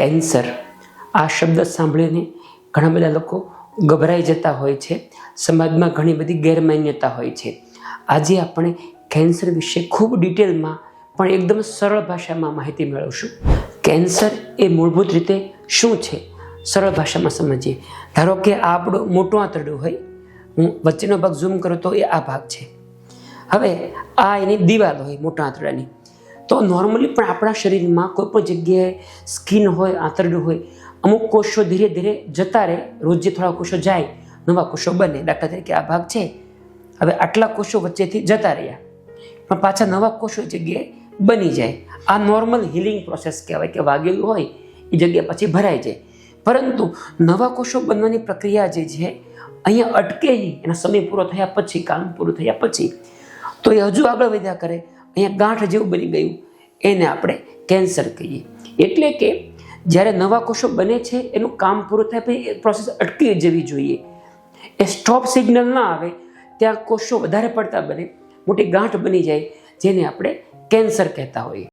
Cancer આ શબ્દ સાંભળીને ઘણા બધા લોકો ગભરાઈ જતા હોય છે. સમાજમાં ઘણી બધી ગેરમાન્યતા હોય છે. આજે આપણે કેન્સર વિશે ખૂબ ડિટેલમાં પણ એકદમ સરળ ભાષામાં માહિતી મેળવશું. કેન્સર એ મૂળભૂત રીતે શું છે સરળ ભાષામાં સમજીએ. ધારો કે આ આપણું મોટું આંતરડું હોય, હું વચ્ચેનો ભાગ ઝૂમ કરું તો એ આ ભાગ છે. હવે આ એની દિવાલ હોય મોટા આંતરડાની. તો નોર્મલી પણ આપણા શરીરમાં કોઈ પણ જગ્યાએ સ્કિન હોય, આંતરડું હોય, અમુક કોષો ધીરે ધીરે જતા રહે. રોજ થોડા કોષો જાય, નવા કોષો બને. દાખલા તરીકે આ ભાગ છે, હવે આટલા કોષો વચ્ચેથી જતા રહ્યા, પણ પાછા નવા કોષો જગ્યાએ બની જાય. આ નોર્મલ હિલિંગ પ્રોસેસ કહેવાય કે વાગેલું હોય એ જગ્યા પછી ભરાઈ જાય. પરંતુ નવા કોષો બનવાની પ્રક્રિયા જે છે અહીંયા અટકે નહીં. એના સમય પૂરો થયા પછી, કામ પૂરું થયા પછી તો એ હજુ આગળ વધ્યા કરે. અહીંયા ગાંઠ જેવું બની ગયું, એને આપણે કેન્સર કહીએ. એટલે કે જ્યારે નવા કોષો બને છે એનું કામ પૂરું થાય પછી એ પ્રોસેસ અટકી જવી જોઈએ. એ સ્ટોપ સિગ્નલ ના આવે ત્યાં કોષો વધારે પડતા બને, મોટી ગાંઠ બની જાય, જેને આપણે કેન્સર કહેતા હોઈએ.